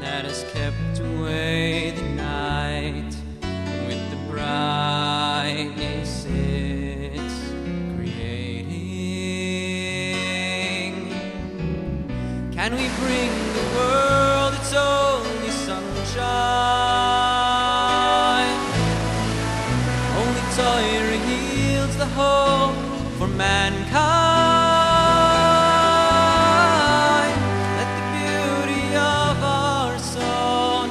that has kept away the night, and with the brightness it's creating. Can we bring the world its only sunshine? Only Torah yields the hope for mankind. Let the beauty of our song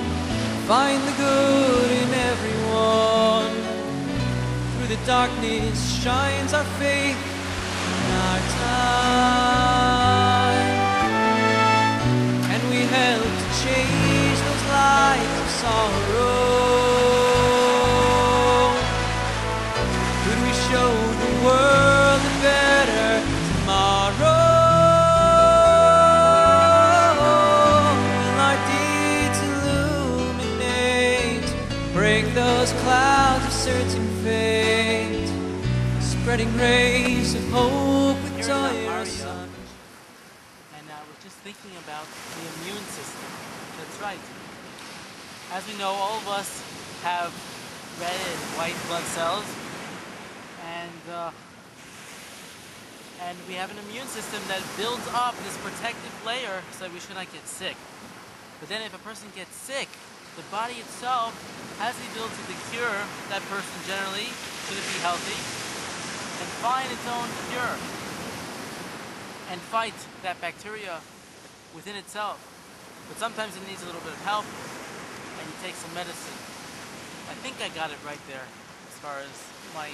find the good in everyone. Through the darkness shines our faith in our time. Can we help to change those lives of sorrow? Could we show the world a better tomorrow? Will our deeds illuminate, break those clouds of certain fate, spreading rays of hope with Torah's sun? And I was just thinking about the immune system. That's right. As we know, all of us have red and white blood cells, and we have an immune system that builds up this protective layer so that we should not get sick. But then if a person gets sick, the body itself has the ability to cure that person generally, should it be healthy, and find its own cure and fight that bacteria within itself. But sometimes it needs a little bit of help, and you take some medicine. I think I got it right there as far as my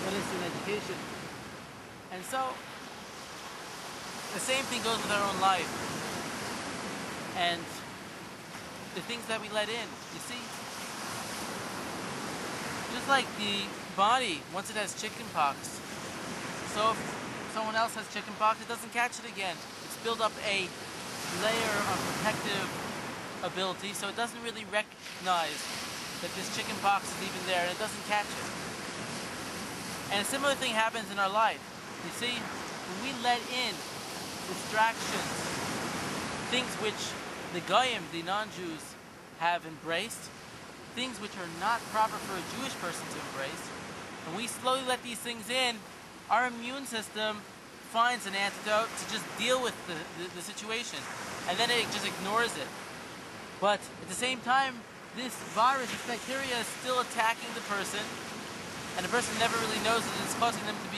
medicine education. And so the same thing goes with our own life and the things that we let in. You see, just like the body, once it has chicken pox, so if someone else has chicken pox, it doesn't catch it again. It's built up a layer of protective ability, so it doesn't really recognize that this chicken pox is even there, and it doesn't catch it. And a similar thing happens in our life. You see, when we let in distractions, things which the Goyim, the non-Jews, have embraced, things which are not proper for a Jewish person to embrace, and we slowly let these things in, our immune system finds an antidote to just deal with the situation, and then it just ignores it. But at the same time, this virus, this bacteria is still attacking the person, and the person never really knows that it's causing them to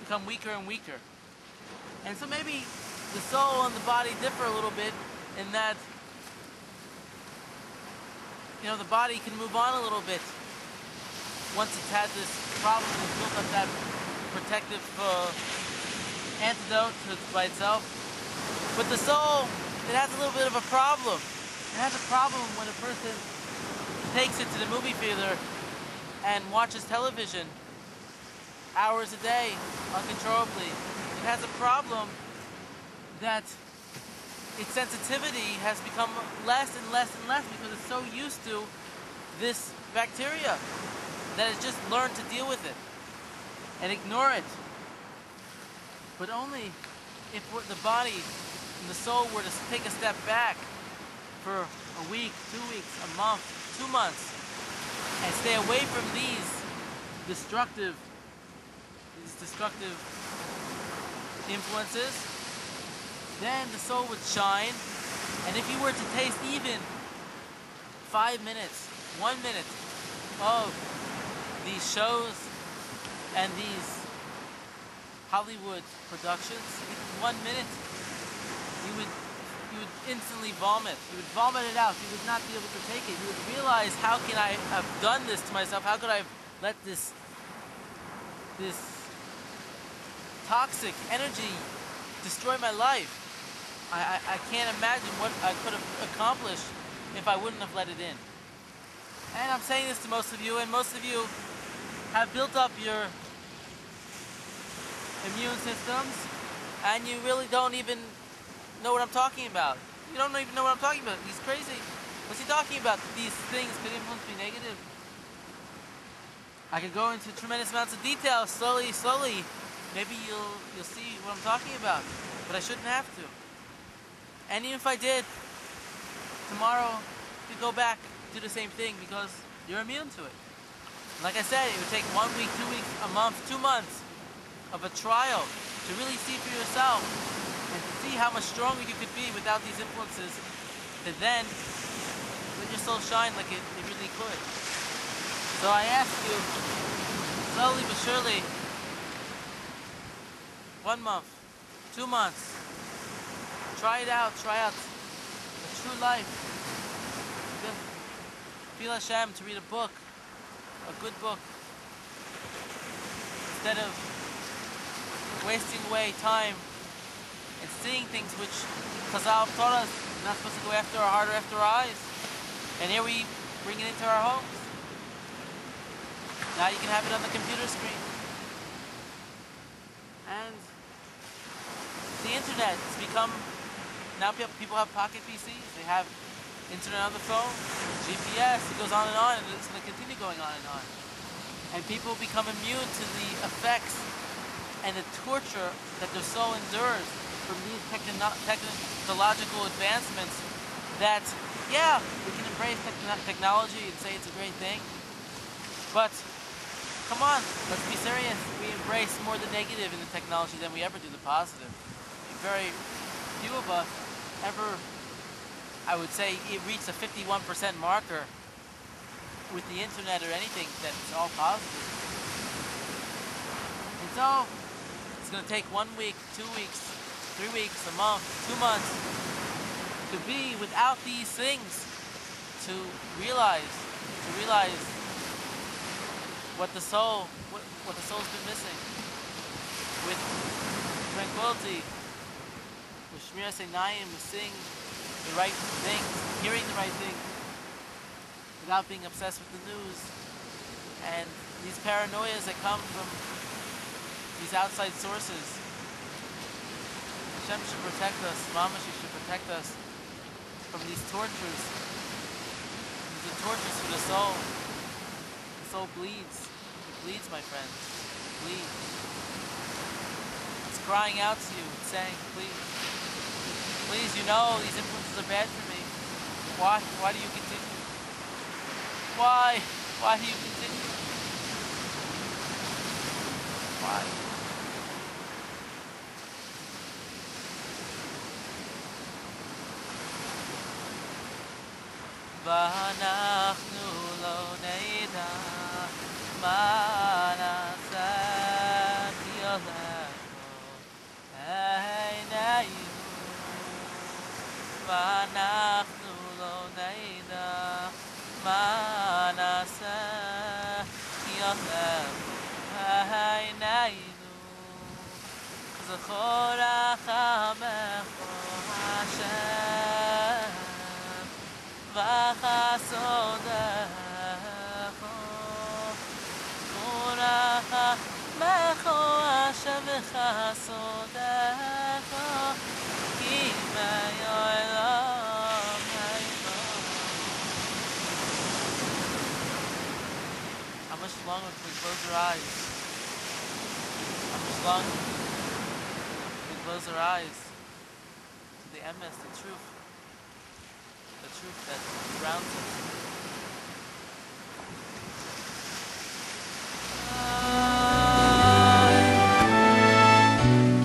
become weaker and weaker. And so maybe the soul and the body differ a little bit in that, you know, the body can move on a little bit once it's had this problem and built up that protective antidote by itself. But the soul, it has a little bit of a problem. It has a problem when a person takes it to the movie theater and watches television hours a day uncontrollably. It has a problem that its sensitivity has become less and less and less because it's so used to this bacteria that it's just learned to deal with it and ignore it. But only if the body and the soul were to take a step back for a week, 2 weeks, a month, 2 months, and stay away from these destructive influences, then the soul would shine. And if you were to taste even 5 minutes, 1 minute of these shows and these Hollywood productions, 1 minute, you would instantly vomit. You would vomit it out. You would not be able to take it. You would realize, how can I have done this to myself? How could I have let this toxic energy destroy my life? I can't imagine what I could have accomplished if I wouldn't have let it in. And I'm saying this to most of you, and most of you have built up your immune systems, and you really don't even know what I'm talking about. You don't even know what I'm talking about. He's crazy. What's he talking about? These things could influence me negative. I could go into tremendous amounts of detail slowly. Maybe you'll see what I'm talking about, but I shouldn't have to. And even if I did, tomorrow you go back, do the same thing because you're immune to it. Like I said, it would take 1 week, 2 weeks, a month, 2 months of a trial to really see for yourself and to see how much stronger you could be without these influences, to then let your soul shine like it really could. So I ask you, slowly but surely, 1 month, 2 months, try out a true life. Just feel Hashem to read a book, a good book, instead of wasting away time and seeing things which Chazal taught us we're not supposed to go after our heart or after our eyes. And here we bring it into our homes. Now you can have it on the computer screen. And the internet has become, now people have pocket PCs, they have internet on the phone, GPS, it goes on, and it's going to continue going on. And people become immune to the effects and the torture that their soul endures from these technological advancements that, yeah, we can embrace technology and say it's a great thing, but come on, let's be serious. We embrace more the negative in the technology than we ever do the positive. Very few of us ever, I would say, it reached a 51% marker with the internet or anything that's all positive. And so, it's going to take 1 week, 2 weeks, 3 weeks, a month, 2 months to be without these things, to realize what the soul's been missing. With tranquility, with Shmiras Einayim, with seeing the right things, hearing the right things, without being obsessed with the news, and these paranoias that come from these outside sources. Hashem should protect us, Mamashi should protect us from these tortures. These are tortures for the soul. The soul bleeds. It bleeds, my friends. It bleeds. It's crying out to you. It's saying, please. Please, you know these influences are bad for me. Why? Why do you continue? Why? Why do you continue? Why? ואנחנו לא נדע מה נעשה כי הולכנו עינינו ואנחנו לא נדע מה נעשה כי הולכנו עינינו זכור רחמך השם וחסודך ורחמך השם וחסודך כי מהעולם How much longer can we close our eyes? How much longer can we close our eyes to the emes, the truth? The truth that surrounds us.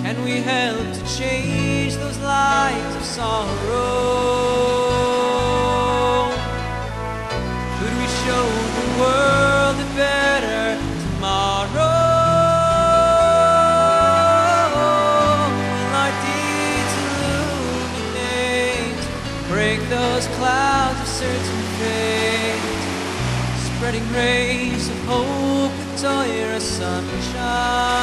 Can we help to change those lives of sorrow? Could we show the world a better tomorrow? Will our deeds illuminate, break those clouds of certain fate, spreading rays of hope and Torah sunshine?